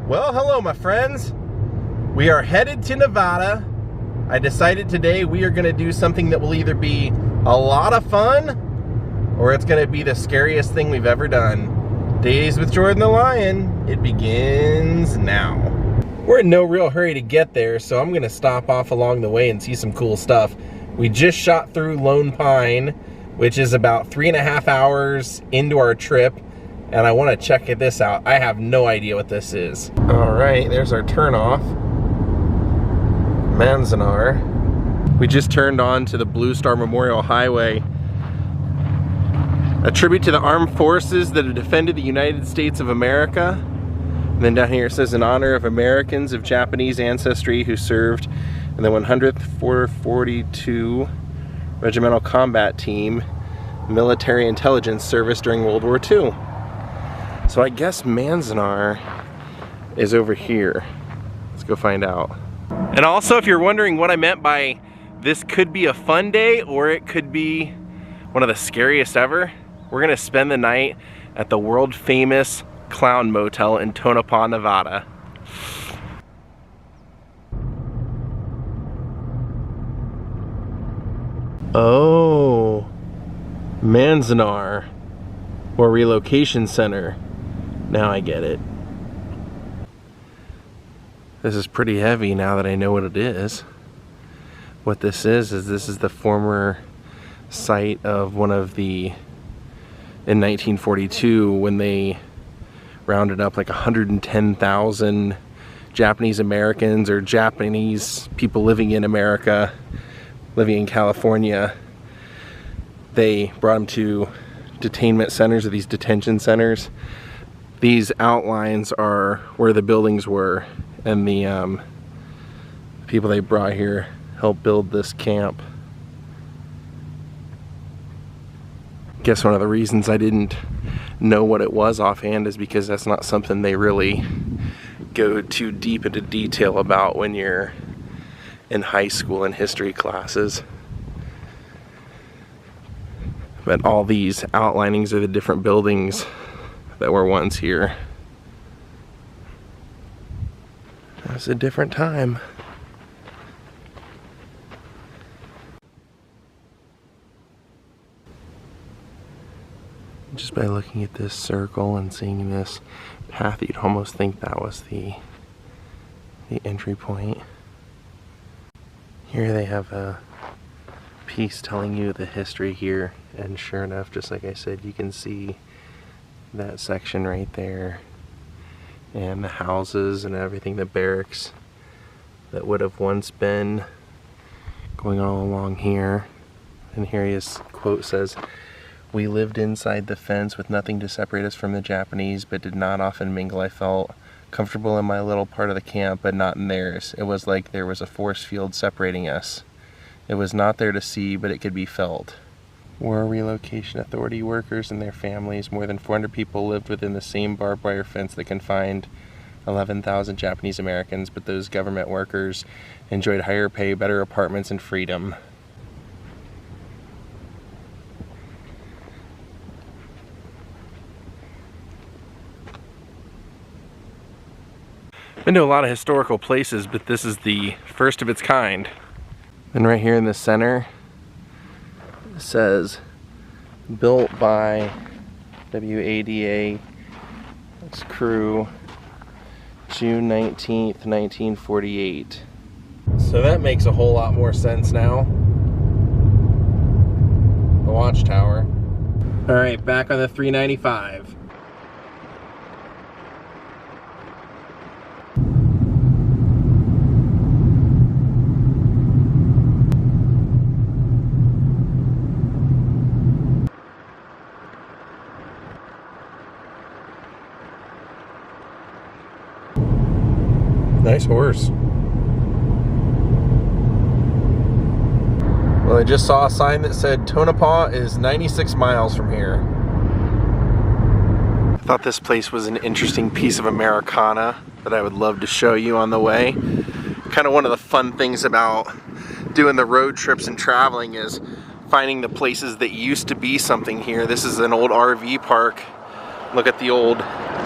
Well, hello my friends. We are headed to Nevada. I decided today we are going to do something that will either be a lot of fun or it's going to be the scariest thing we've ever done. Daze with Jordan the Lion. It begins now. We're in no real hurry to get there, so I'm going to stop off along the way and see some cool stuff. We just shot through Lone Pine, which is about 3.5 hours into our trip. And I want to check this out. I have no idea what this is. All right, there's our turnoff. Manzanar. We just turned on to the Blue Star Memorial Highway. A tribute to the armed forces that have defended the United States of America. And then down here it says, in honor of Americans of Japanese ancestry who served in the 100th 442 Regimental Combat Team Military Intelligence Service during World War II. So I guess Manzanar is over here. Let's go find out. And also, if you're wondering what I meant by this could be a fun day or it could be one of the scariest ever, we're gonna spend the night at the world famous Clown Motel in Tonopah, Nevada. Oh, Manzanar, or relocation center. Now I get it. This is pretty heavy now that I know what it is. What this is this is the former site of one of the, in 1942, when they rounded up like 110,000 Japanese Americans or Japanese people living in America, living in California. They brought them to detainment centers, or these detention centers. These outlines are where the buildings were, and the people they brought here helped build this camp. Guess one of the reasons I didn't know what it was offhand is because that's not something they really go too deep into detail about when you're in high school and history classes. But all these outlinings are the different buildings that were once here. It was a different time. Just by looking at this circle and seeing this path, you'd almost think that was the entry point. Here they have a piece telling you the history here, and sure enough, just like I said, you can see that section right there, and the houses and everything, the barracks that would have once been going all along here. And here his quote says, "We lived inside the fence with nothing to separate us from the Japanese, but did not often mingle. I felt comfortable in my little part of the camp, but not in theirs. It was like there was a force field separating us. It was not there to see, but it could be felt." War Relocation Authority workers and their families, more than 400 people lived within the same barbed wire fence that confined 11,000 Japanese Americans, but those government workers enjoyed higher pay, better apartments, and freedom. Been to a lot of historical places, but this is the first of its kind. And right here in the center, it says, built by WADA crew, June 19th, 1948. So that makes a whole lot more sense now. The watchtower. All right, back on the 395. Nice horse. Well, I just saw a sign that said Tonopah is 96 miles from here. I thought this place was an interesting piece of Americana that I would love to show you on the way. Kind of one of the fun things about doing the road trips and traveling is finding the places that used to be something here. This is an old RV park. Look at the old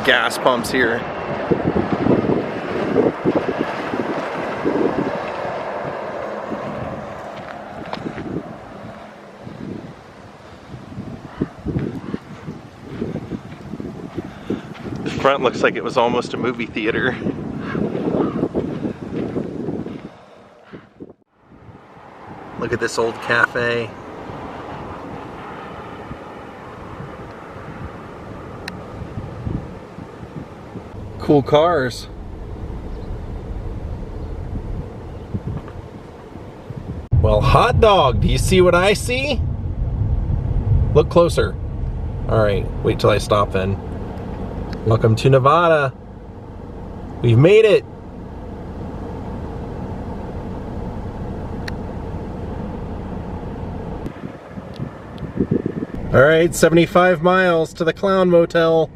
gas pumps here. Front looks like it was almost a movie theater. Look at this old cafe. Cool cars. Well, hot dog, do you see what I see? Look closer. All right, wait till I stop then. Welcome to Nevada. We've made it. All right, 75 miles to the Clown Motel.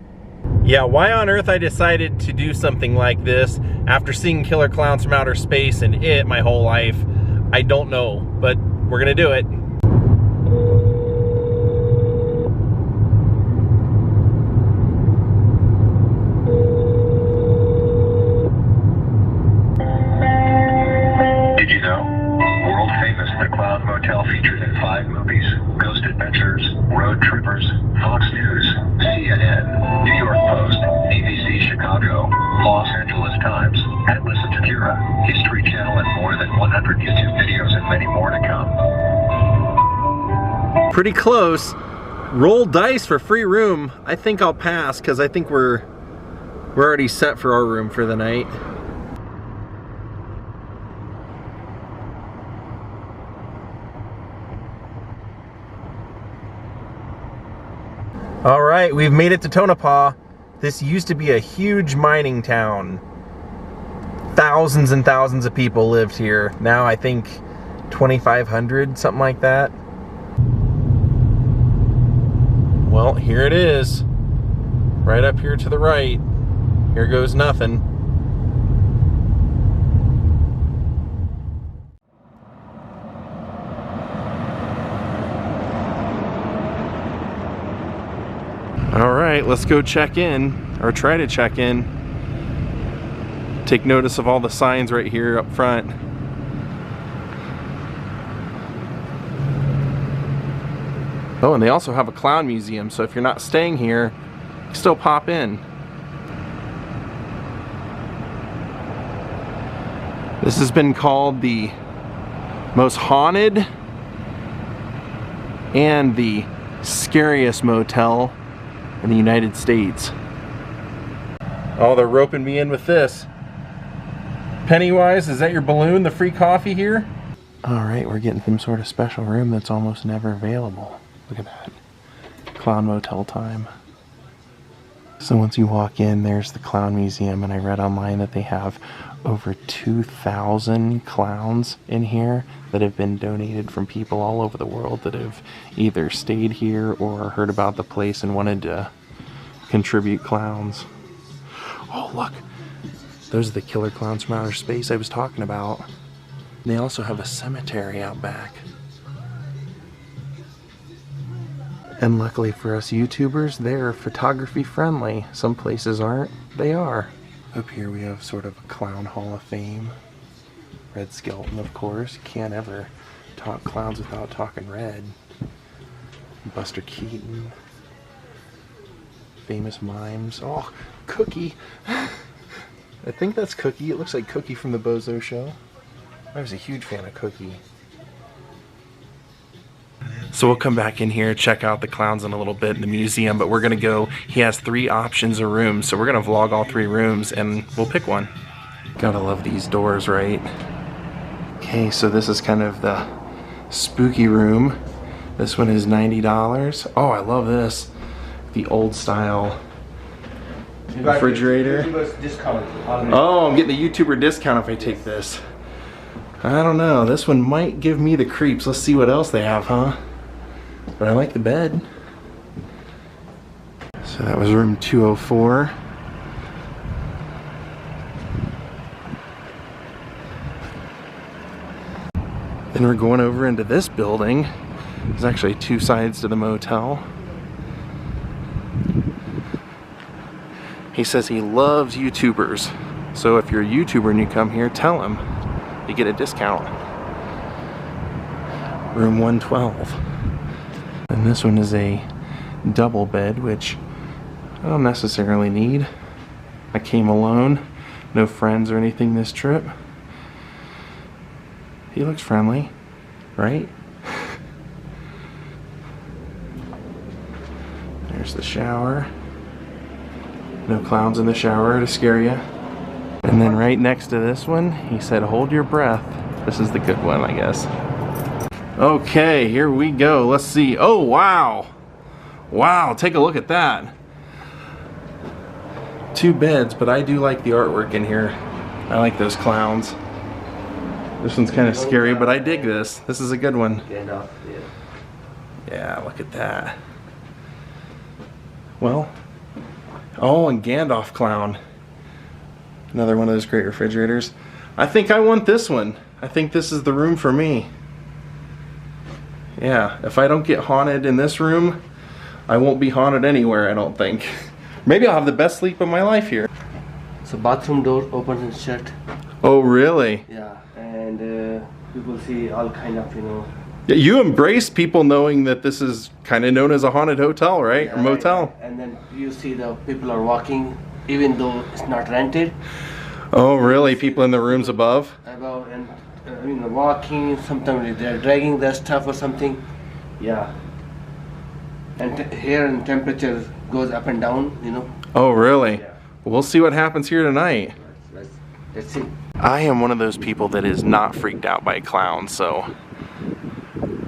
Yeah, why on earth I decided to do something like this after seeing killer clowns from outer space and it my whole life, I don't know, but we're gonna do it. Did you know? World famous, the Clown Motel featured in 5 movies: Ghost Adventures, Road Trippers, Fox News, CNN, New York Post, BBC Chicago, Los Angeles Times, Atlas Obscura, History Channel, and more than 100 YouTube videos and many more to come. Pretty close. Roll dice for free room. I think I'll pass because I think we're already set for our room for the night. All right, we've made it to Tonopah. This used to be a huge mining town. Thousands and thousands of people lived here. Now I think 2,500, something like that. Well, here it is. Right up here to the right. Here goes nothing. All right, let's go check in, or try to check in. Take notice of all the signs right here up front. Oh, and they also have a clown museum, so if you're not staying here, you can still pop in. This has been called the most haunted and the scariest motel in the United States. Oh, they're roping me in with this. Pennywise, is that your balloon, the free coffee here? All right, we're getting some sort of special room that's almost never available. Look at that. Clown Motel time. So once you walk in, there's the Clown Museum, and I read online that they have over 2,000 clowns in here that have been donated from people all over the world that have either stayed here or heard about the place and wanted to contribute clowns. Oh, look. Those are the killer clowns from outer space I was talking about. They also have a cemetery out back. And luckily for us YouTubers, they're photography friendly. Some places aren't. They are. Up here we have sort of a clown hall of fame. Red Skelton, of course. Can't ever talk clowns without talking Red. Buster Keaton. Famous mimes. Oh, Cookie. I think that's Cookie. It looks like Cookie from the Bozo Show. I was a huge fan of Cookie. So we'll come back in here, check out the clowns in a little bit in the museum, but we're gonna go, he has 3 options of rooms, so we're gonna vlog all 3 rooms and we'll pick one. Gotta love these doors, right? Okay, so this is kind of the spooky room. This one is $90. Oh, I love this. The old style refrigerator. Oh, I'm getting the YouTuber discount if I take this. I don't know, this one might give me the creeps. Let's see what else they have, huh? But I like the bed. So that was room 204. Then we're going over into this building. There's actually 2 sides to the motel. He says he loves YouTubers. So if you're a YouTuber and you come here, tell him. You get a discount. Room 112. And this one is a double bed, which I don't necessarily need. I came alone, no friends or anything this trip. He looks friendly, right? There's the shower. No clowns in the shower to scare you. And then right next to this one, he said, hold your breath. This is the good one, I guess. Okay, here we go. Let's see. Oh, wow. Wow, take a look at that. 2 beds, but I do like the artwork in here. I like those clowns. This one's kind of scary, but I dig this. This is a good one. Yeah, look at that. Well, oh, and Gandalf clown. Another one of those great refrigerators. I think I want this one. I think this is the room for me. Yeah, if I don't get haunted in this room, I won't be haunted anywhere, I don't think. Maybe I'll have the best sleep of my life here. So bathroom door opens and shut. Oh, really? Yeah, and you will see all kind of, you know. Yeah, you embrace people knowing that this is kind of known as a haunted hotel, right? Yeah, or motel. right. And then you see the people are walking, even though it's not rented. Oh, really? People in the rooms above? About and you know, walking. Sometimes they're dragging their stuff or something. Yeah. And here and temperature goes up and down, you know. Oh, really? Yeah. We'll see what happens here tonight. Let's see. I am one of those people that is not freaked out by clowns, so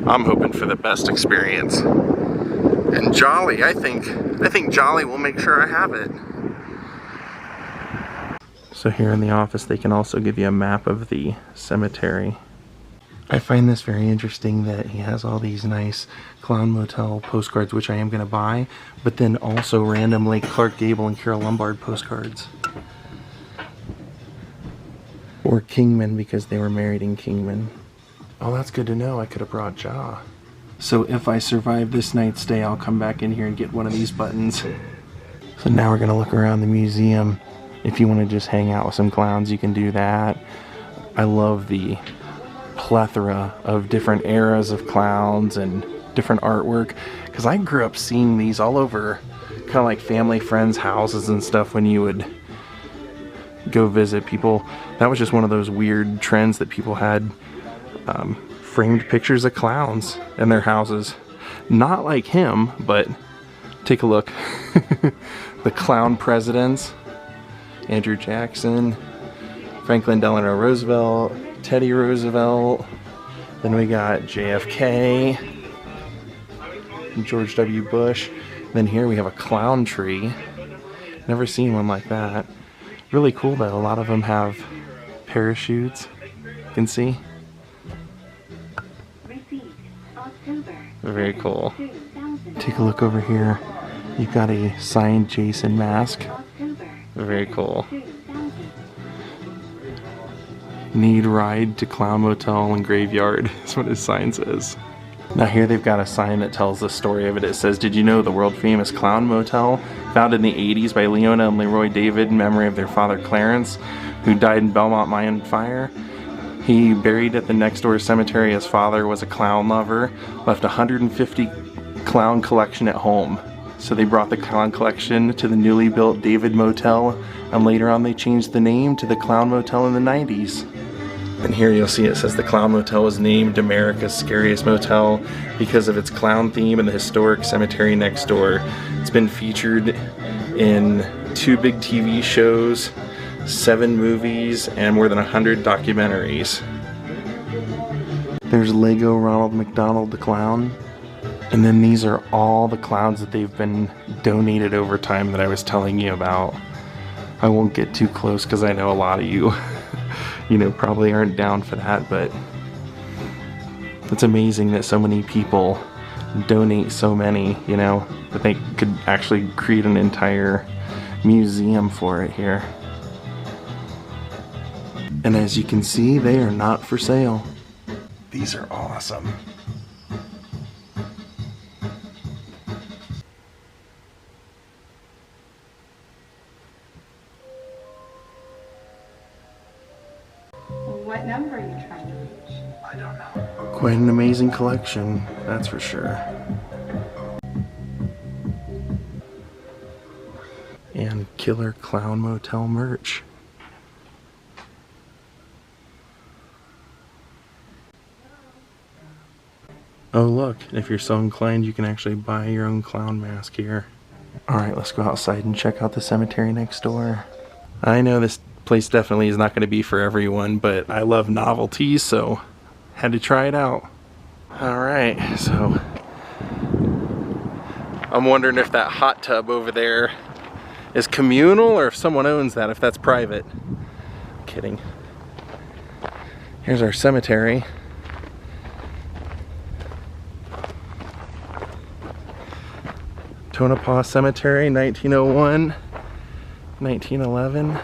I'm hoping for the best experience. And Jolly, I think Jolly will make sure I have it. So here in the office, they can also give you a map of the cemetery. I find this very interesting that he has all these nice Clown Motel postcards, which I am going to buy, but then also randomly Clark Gable and Carol Lombard postcards. Or Kingman, because they were married in Kingman. Oh, that's good to know. I could have brought Ja. So if I survive this night's stay, I'll come back in here and get one of these buttons. So now we're going to look around the museum. If you want to just hang out with some clowns, you can do that. I love the plethora of different eras of clowns and different artwork, because I grew up seeing these all over kind of like family friends' houses and stuff when you would go visit people. That was just one of those weird trends that people had, framed pictures of clowns in their houses. Not like him, but take a look. The clown presidents: Andrew Jackson, Franklin Delano Roosevelt, Teddy Roosevelt, then we got JFK, George W. Bush. Then here we have a clown tree. Never seen one like that. Really cool that a lot of them have parachutes. You can see. Very cool. Take a look over here. You've got a signed Jason mask. Very cool. Need ride to Clown Motel and Graveyard is what his sign says. Now here they've got a sign that tells the story of it. It says, did you know the world famous Clown Motel, founded in the 80s by Leona and Leroy David in memory of their father Clarence, who died in Belmont Mine fire? He buried at the next door cemetery. His father was a clown lover, left 150 clown collection at home. So they brought the clown collection to the newly built David Motel, and later on they changed the name to the Clown Motel in the 90s. And here you'll see it says the Clown Motel was named America's Scariest Motel because of its clown theme and the historic cemetery next door. It's been featured in 2 big TV shows, 7 movies, and more than 100 documentaries. There's Lego Ronald McDonald the Clown. And then these are all the clowns that they've been donated over time that I was telling you about. I won't get too close because I know a lot of you, probably aren't down for that, but it's amazing that so many people donate so many, that they could actually create an entire museum for it here. And as you can see, they are not for sale. These are awesome. What number are you trying to reach? I don't know. Quite an amazing collection, that's for sure. And Killer Clown Motel merch. Oh look, if you're so inclined, you can actually buy your own clown mask here. Alright, let's go outside and check out the cemetery next door. I know this place definitely is not going to be for everyone, but I love novelties, so had to try it out. Alright, so I'm wondering if that hot tub over there is communal or if someone owns that, if that's private. I'm kidding. Here's our cemetery. Tonopah Cemetery, 1901, 1911.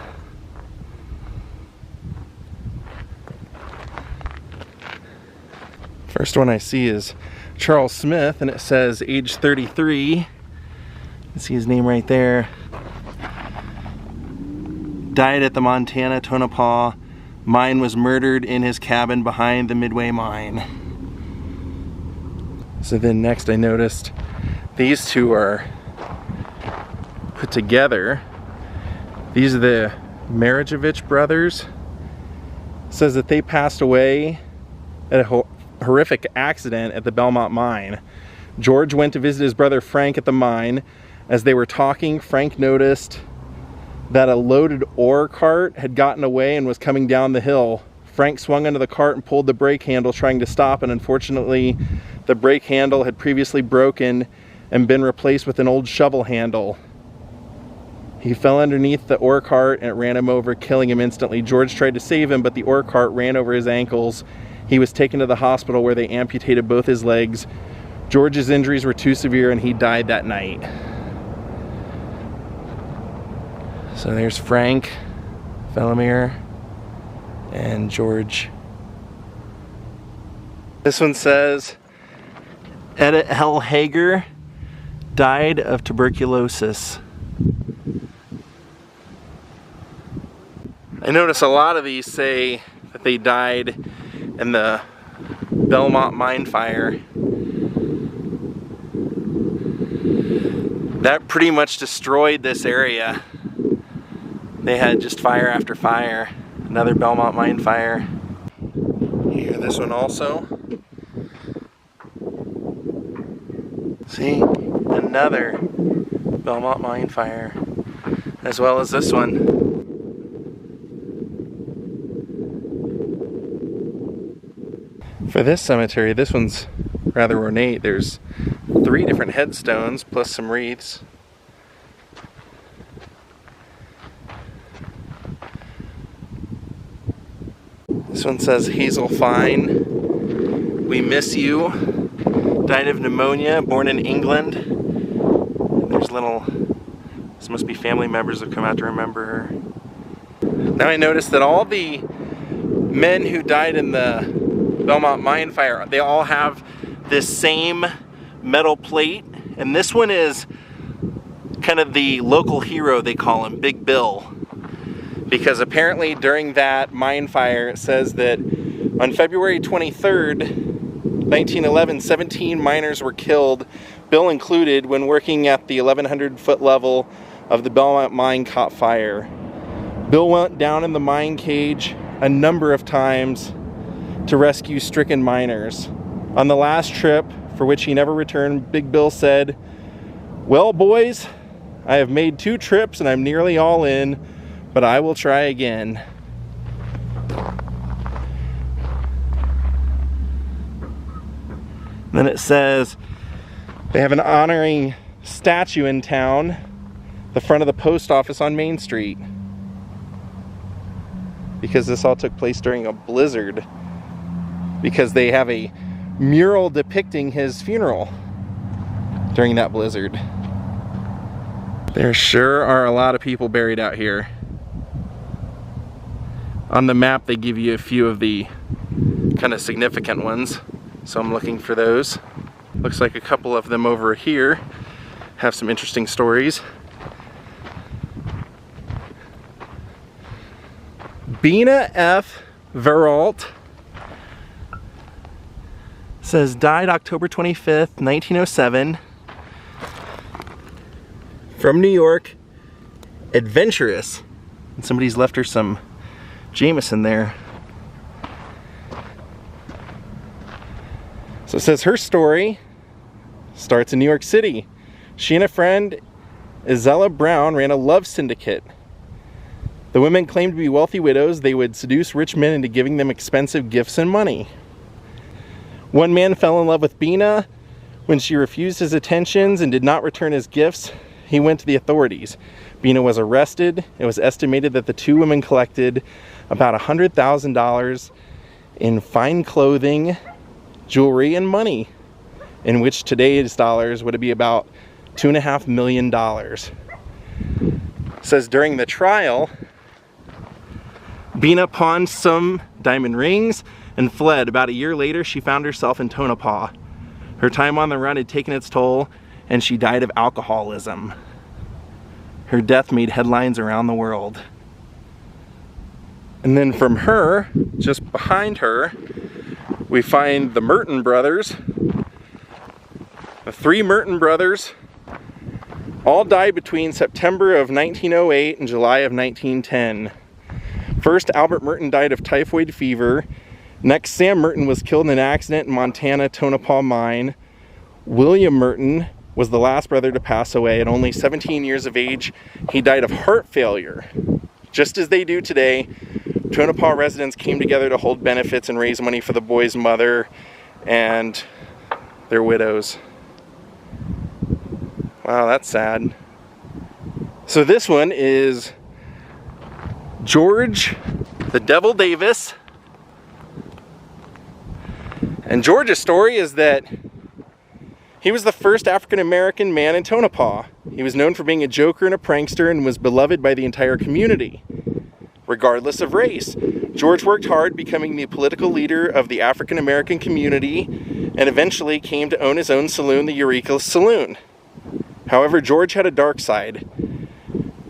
First one I see is Charles Smith, and it says age 33. You can see his name right there. Died at the Montana Tonopah mine, was murdered in his cabin behind the Midway mine. So then next I noticed these two are put together. These are the Marajevich brothers. It says that they passed away at a horrific accident at the Belmont mine. George went to visit his brother Frank at the mine. As they were talking, Frank noticed that a loaded ore cart had gotten away and was coming down the hill. Frank swung onto the cart and pulled the brake handle, trying to stop, and unfortunately the brake handle had previously broken and been replaced with an old shovel handle. He fell underneath the ore cart and it ran him over, killing him instantly. George tried to save him, but the ore cart ran over his ankles. He was taken to the hospital where they amputated both his legs. George's injuries were too severe and he died that night. So there's Frank, Felomir, and George. This one says, Edith L. Hager died of tuberculosis. I notice a lot of these say that they died in the Belmont mine fire. That pretty much destroyed this area. They had just fire after fire. Another Belmont mine fire. Here, this one also. See, another Belmont mine fire, as well as this one. For this cemetery, this one's rather ornate. There's 3 different headstones plus some wreaths. This one says Hazel Fine, we miss you. Died of pneumonia, born in England. There's this must be family members who come out to remember her. Now I noticed that all the men who died in the Belmont mine fire, they all have this same metal plate, and this one is kind of the local hero, they call him, Big Bill. Because apparently during that mine fire, it says that on February 23rd, 1911, 17 miners were killed, Bill included, when working at the 1,100-foot level of the Belmont mine caught fire. Bill went down in the mine cage a number of times to rescue stricken miners. On the last trip, for which he never returned, Big Bill said, "Well, boys, I have made 2 trips and I'm nearly all in, but I will try again." Then it says they have an honoring statue in town, the front of the post office on Main Street, because this all took place during a blizzard, because they have a mural depicting his funeral during that blizzard. There sure are a lot of people buried out here. On the map they give you a few of the kind of significant ones, so I'm looking for those. Looks like a couple of them over here have some interesting stories. Bina F. Veralt says died October 25th, 1907. From New York, adventurous. And somebody's left her some Jameson there. So it says her story starts in New York City. She and a friend, Isella Brown, ran a love syndicate. The women claimed to be wealthy widows. They would seduce rich men into giving them expensive gifts and money. One man fell in love with Bina. When she refused his attentions and did not return his gifts, he went to the authorities. Bina was arrested. It was estimated that the two women collected about $100,000 in fine clothing, jewelry, and money, in which today's dollars would be about $2.5 million. It says during the trial, Bina pawned some diamond rings and fled. About a year later, she found herself in Tonopah. Her time on the run had taken its toll, and she died of alcoholism. Her death made headlines around the world. And then from her, just behind her, we find the Merton brothers. The three Merton brothers all died between September of 1908 and July of 1910. First, Albert Merton died of typhoid fever. Next, Sam Merton was killed in an accident in Montana Tonopah mine. William Merton was the last brother to pass away. At only 17 years of age, he died of heart failure. Just as they do today, Tonopah residents came together to hold benefits and raise money for the boy's mother and their widows. Wow, that's sad. So this one is George the Devil Davis. And George's story is that he was the first African-American man in Tonopah. He was known for being a joker and a prankster and was beloved by the entire community, regardless of race. George worked hard, becoming the political leader of the African-American community, and eventually came to own his own saloon, the Eureka Saloon. However, George had a dark side.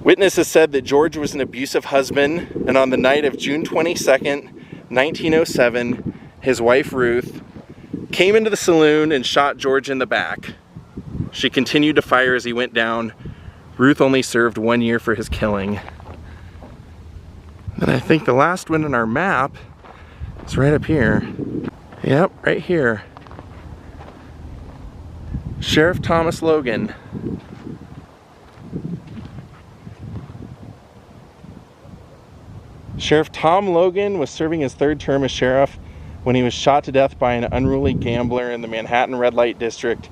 Witnesses said that George was an abusive husband, and on the night of June 22nd, 1907, his wife Ruth came into the saloon and shot George in the back. She continued to fire as he went down. Ruth only served 1 year for his killing. And I think the last one on our map is right up here. Yep, right here. Sheriff Thomas Logan. Sheriff Tom Logan was serving his third term as sheriff when he was shot to death by an unruly gambler in the Manhattan Red Light District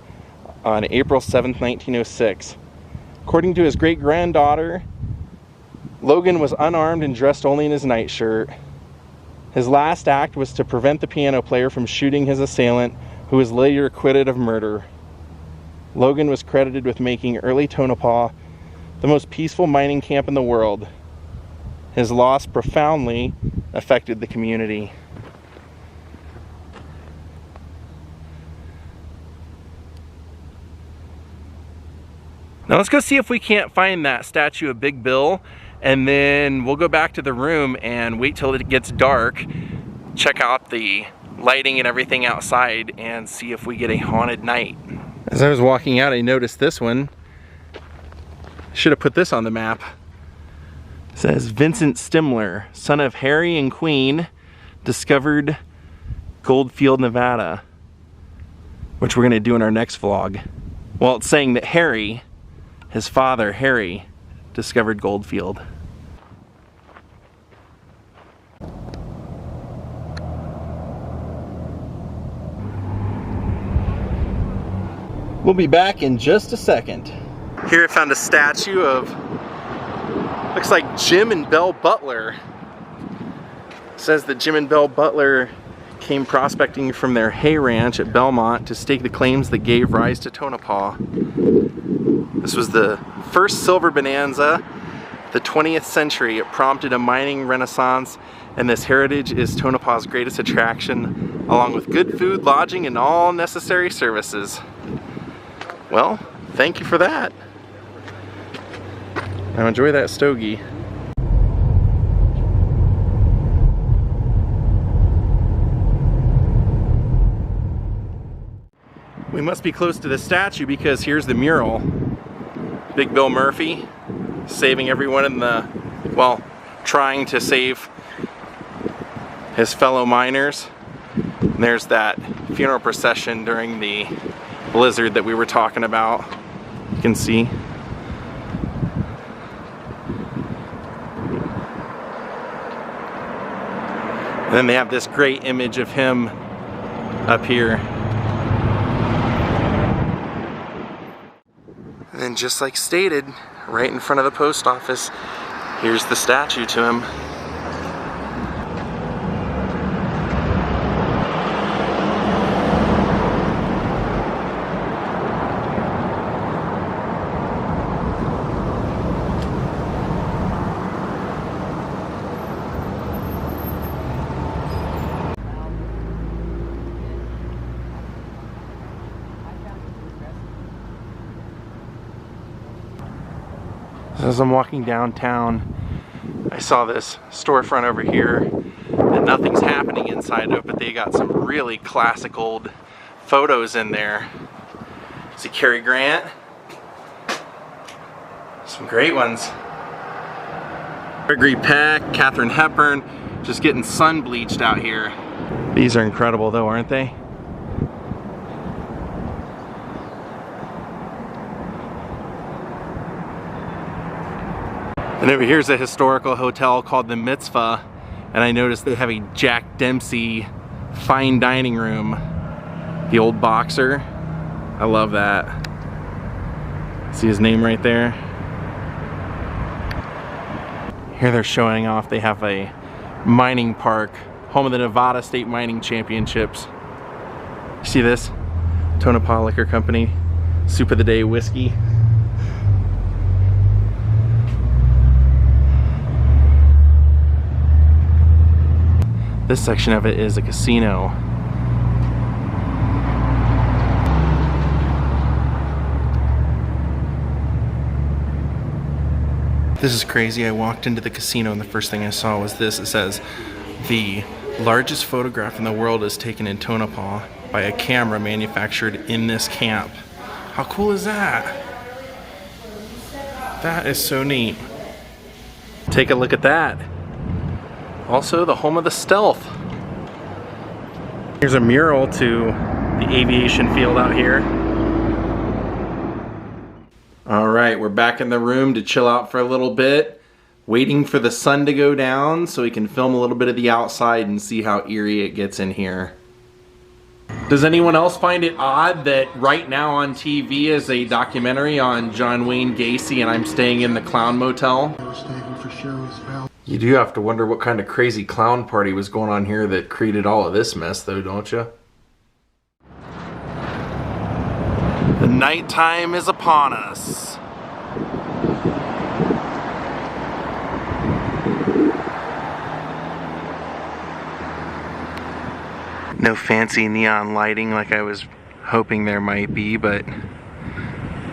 on April 7, 1906. According to his great-granddaughter, Logan was unarmed and dressed only in his nightshirt. His last act was to prevent the piano player from shooting his assailant, who was later acquitted of murder. Logan was credited with making early Tonopah the most peaceful mining camp in the world. His loss profoundly affected the community. Now let's go see if we can't find that statue of Big Bill, and then we'll go back to the room and wait till it gets dark, check out the lighting and everything outside, and see if we get a haunted night. As I was walking out, I noticed this one. Should have put this on the map. It says Vincent Stimler, son of Harry and Queen, discovered Goldfield, Nevada, which we're going to do in our next vlog. Well, it's saying that Harry, his father, Harry, discovered Goldfield. We'll be back in just a second. Here I found a statue of, looks like Jim and Belle Butler. It says that Jim and Belle Butler came prospecting from their hay ranch at Belmont to stake the claims that gave rise to Tonopah. This was the first silver bonanza, the 20th century. It prompted a mining renaissance, and this heritage is Tonopah's greatest attraction, along with good food, lodging, and all necessary services. Well, thank you for that. Now enjoy that stogie. We must be close to the statue because here's the mural. Big Bill Murphy. saving everyone in the, well, trying to save his fellow miners. And there's that funeral procession during the blizzard that we were talking about. You can see. And then they have this great image of him up here. And then just like stated, right in front of the post office, here's the statue to him. As I'm walking downtown, I saw this storefront over here that nothing's happening inside of, but they got some really classic old photos in there. See Cary Grant? Some great ones. Gregory Peck, Katharine Hepburn, just getting sun bleached out here. These are incredible though, aren't they? And over here's a historical hotel called the Mitzvah, and I noticed they have a Jack Dempsey fine dining room. The old boxer. I love that. See his name right there? Here they're showing off, they have a mining park, home of the Nevada State Mining Championships. See this? Tonopah Liquor Company, Soup of the Day whiskey. This section of it is a casino. This is crazy. I walked into the casino and the first thing I saw was this. It says, the largest photograph in the world is taken in Tonopah by a camera manufactured in this camp. How cool is that? That is so neat. Take a look at that. Also the home of the stealth. Here's a mural to the aviation field out here. Alright, we're back in the room to chill out for a little bit, waiting for the sun to go down so we can film a little bit of the outside and see how eerie it gets in here. Does anyone else find it odd that right now on TV is a documentary on John Wayne Gacy and I'm staying in the Clown Motel? You do have to wonder what kind of crazy clown party was going on here that created all of this mess though, don't you? The nighttime is upon us. No fancy neon lighting like I was hoping there might be, but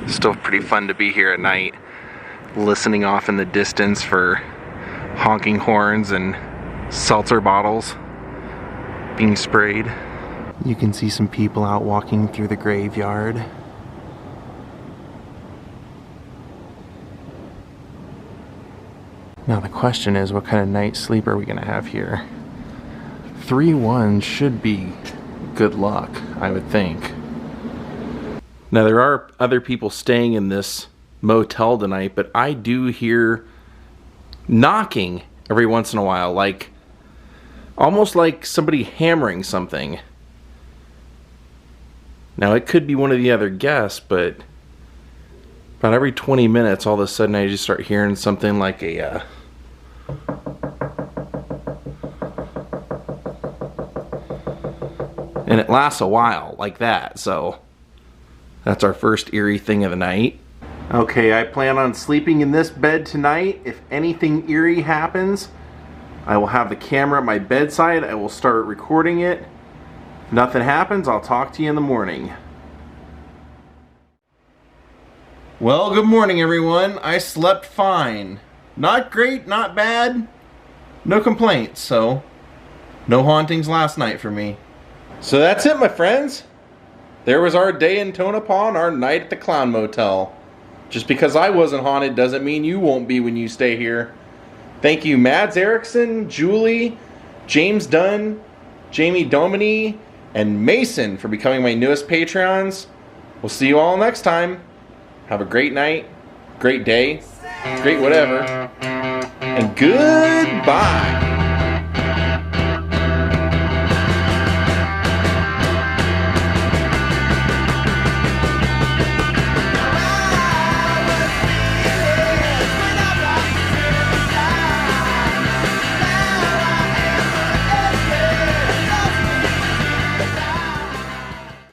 still pretty fun to be here at night, listening off in the distance for honking horns and seltzer bottles being sprayed. You can see some people out walking through the graveyard. Now the question is, what kind of night sleep are we gonna have here? 3-1 should be good luck, I would think. Now there are other people staying in this motel tonight, but I do hear knocking every once in a while, like almost like somebody hammering something. Now it could be one of the other guests, but about every 20 minutes all of a sudden I just start hearing something like a and it lasts a while like that. So that's our first eerie thing of the night. Okay, I plan on sleeping in this bed tonight. If anything eerie happens, I will have the camera at my bedside. I will start recording it. If nothing happens, I'll talk to you in the morning. Well, good morning everyone. I slept fine. Not great, not bad. No complaints, so no hauntings last night for me. So that's it, my friends. There was our day in Tonopah and our night at the Clown Motel. Just because I wasn't haunted doesn't mean you won't be when you stay here. Thank you, Mads Erickson, Julie, James Dunn, Jamie Domini, and Mason for becoming my newest Patreons. We'll see you all next time. Have a great night, great day, great whatever, and goodbye.